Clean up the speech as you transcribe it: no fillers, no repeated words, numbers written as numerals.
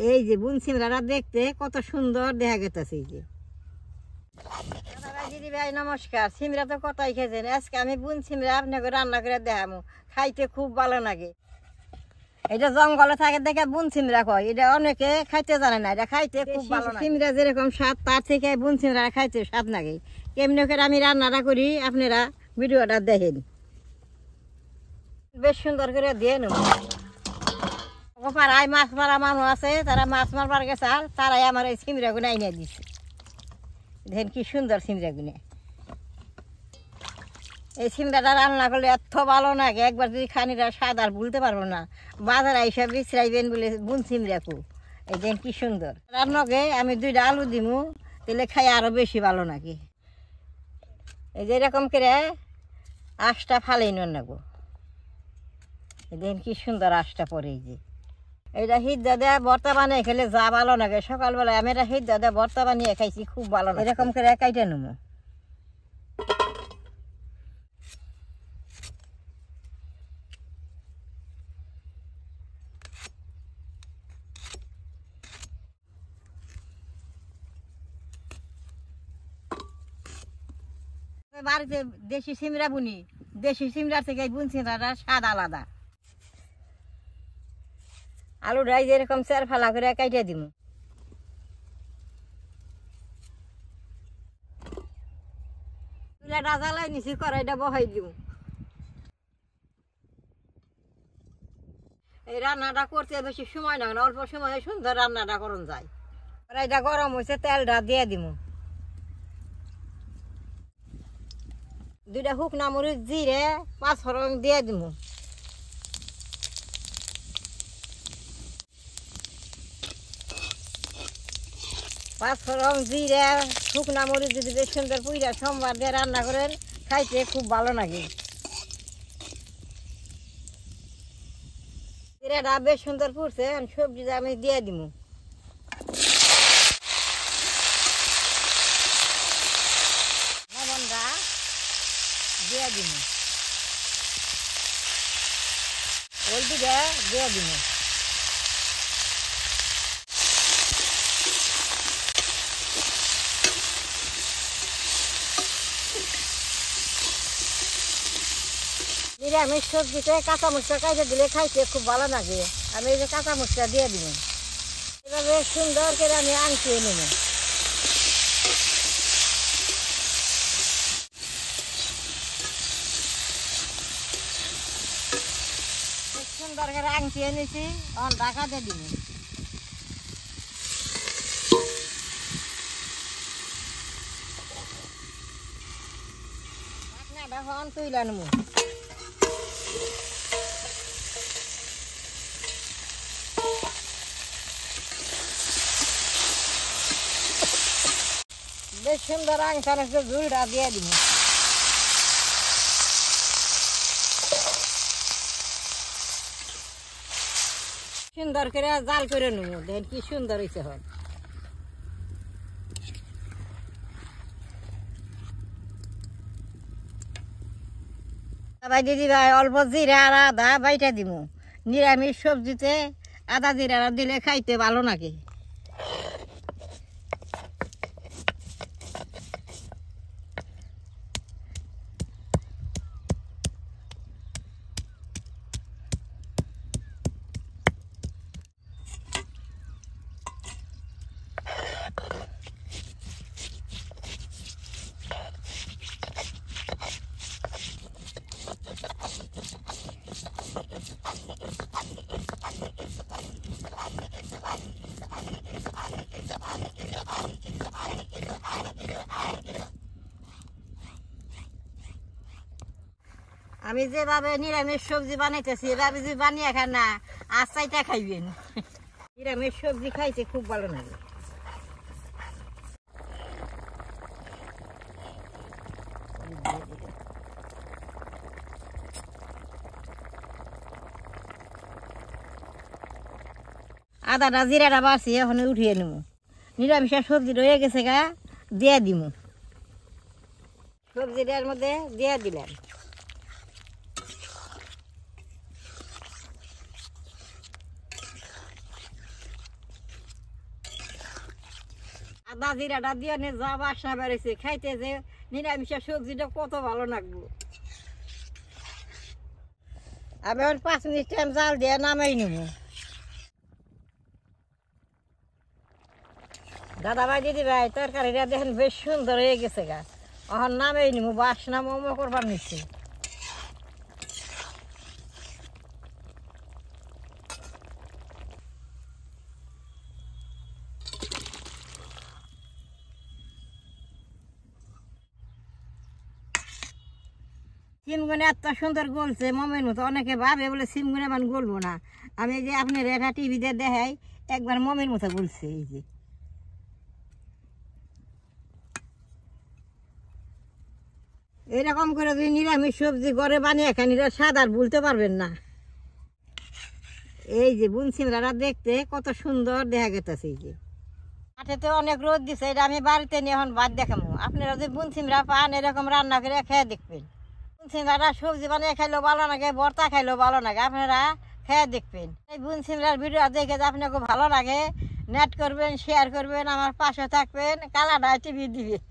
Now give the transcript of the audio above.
এই যে বুন সিমরাটা দেখতে কত সুন্দর দেখা গেছে। এই যে দিদি ভাই নমস্কার। সিমরা তো কতই খেয়েছেন, আজকে আমি বুন সিমরা আপনাকে রান্না করে দেখাবো। খাইতে খুব ভালো লাগে। এটা জঙ্গলে থাকে দেখে বুন সিমরা কয়, এটা অনেকে খাইতে জানে না। এটা খাইতে খুব ভালো লাগে। সিমরা যেরকম স্বাদ তার থেকে বুন সিমরা খাইতে স্বাদ লাগে। কেমনি করে আমি রান্নাটা করি আপনারা ভিডিওটা দেখেন। বেশ সুন্দর করে দিয়ে নেব। পাড়ায় মাছ মারা মানুষ আছে, তারা মাছ মারবার গেছে, আর তারাই আমার এই সিমরা গুনে আইনে দিচ্ছে। দেখেন কি সুন্দর সিমরা গুনে। এই সিমরাটা রান্না করলে এত ভালো লাগে, একবার যদি খানিটা স্বাদ আর ভুলতে পারবো না। বাজারে এইসব বিশ্রাইবেন বলে বুন সিমরাকু। এই দেখেন কি সুন্দর। রান্নাকে আমি 2টা আলু দিমু, তাহলে খাই আরো বেশি ভালো লাগে। এই যে এরকম করে আঁশটা ফালাই নেবো। দেখেন কি সুন্দর আঁশটা পরে। এই যে এটা হিদ্দা দেয়া ভর্তা বানিয়ে খেলে যা ভালো লাগে। সকালবেলায় আমি এটা হিদ্দা দেয়া ভর্তা বানিয়ে খাইছি, খুব ভালো লাগে। এরকম করে কাইটা নেবো। বাড়িতে দেশি সিমরা বুনি, দেশি সিমরার থেকে বুন সিমরাটার স্বাদ আলাদা। আলুটা যেরকম চার ফালা করে কাইটে দিব। চুলাটা জ্বালাই নিছি, কড়াইটা বহাই দিব। এই রান্নাটা করতে বেশি সময় না, অল্প সময়ে সুন্দর রান্নাটা করন যায়। কড়াইটা গরম হয়েছে, তেলটা দিয়ে দিব। 2টা শুকনা মরিচ, জিরে, 5 ফোড়ন দিয়ে দিব। পাঁচ ফোড়ন, জিরে, শুকনা মরিচ যদি বেশ সুন্দর পুইরা সোমবার দিয়ে রান্না করেন, খাইতে খুব ভালো লাগে। জিরাটা বেশ সুন্দর পুড়ছে, সবজিটা আমি দিয়ে দিব। লবণটা দিয়ে দিব, হলদিটা দিয়ে দিব। নিরামিষ সবজিতে কাঁচা মরিচটা কাইটে দিলে খাইতে খুব ভালো লাগে। আমি এই যে কাঁচা মরিচটা দিয়ে দিব। এভাবে সুন্দর করে আমি আনছিয়ে নেব। সুন্দর করে আনছিয়ে নিয়েছি, ঢাকা দিয়ে দিব। এখন তুইলা নেব। বেশ সুন্দর আংসার ঝুলটা দিয়ে দিব। সুন্দর করে জাল করে নেব। দেখেন কি সুন্দর হয়েছে। হন ভাই দিদি ভাই অল্প জিরা আর আদা বাইটা দিব। নিরামিষ সবজিতে আদা জিরা দিলে খাইতে ভালো লাগে। আমি যেভাবে নিরামিষ সবজি বানাইতেছি এভাবে যদি বানিয়ে খান না, আচাইটা খাইবেন। নিরামিষ সবজি খাইতে খুব ভালো লাগে। আদাটা জিরাটা বাড়ছি, এখন উঠিয়ে নেব। নিরামিষের সবজি রয়ে গেছে গা, দিয়ে দিব। সবজিটার মধ্যে দিয়ে দিলাম। আদা জিরাটা দিয়ে যা বাসনা বেড়েছে খাইতে যে নিরামিষের সবজিটা কত ভালো লাগবো। আমি এখন 5 মিনিট টাইম জাল দিয়ে নামাই নেব। দাদা ভাই দিদি ভাই তরকারিটা দেখেন বেশ সুন্দর হয়ে গেছে গা। এখন নামাই নেব, বাসনা মোমো করবার নিচ্ছি। সিমগুনে এত সুন্দর গলছে মোমের মতো। অনেকে ভাবে বলে সিমগুনে আমার গলবো না। আমি যে আপনার এটা টিভিতে দেখাই একবার মোমের মতো গলছে। এই যে এরকম করে যদি নিরামিষ সবজি ঘরে বানিয়ে খান এটা স্বাদ আর ভুলতে পারবেন না। এই যে বুন সিমরাটা দেখতে কত সুন্দর দেখা গেতেছে। এই যে মাঠেতে অনেক রোদ দিছে, এটা আমি বাড়িতে নিয়ে এখন ভাত দেখাবো। আপনারা যদি বুন সিমরা পান এরকম রান্না করে খেয়ে দেখবেন। বুন সিমরাটা সবজি বানিয়ে খাইলেও ভালো লাগে, ভর্তা খাইলেও ভালো লাগে। আপনারা খেয়ে দেখবেন। এই বুন সিমরার ভিডিও দেখে যে আপনাকে ভালো লাগে নেট করবেন, শেয়ার করবেন, আমার পাশে থাকবেন, কালাডা টিভি দিবেন।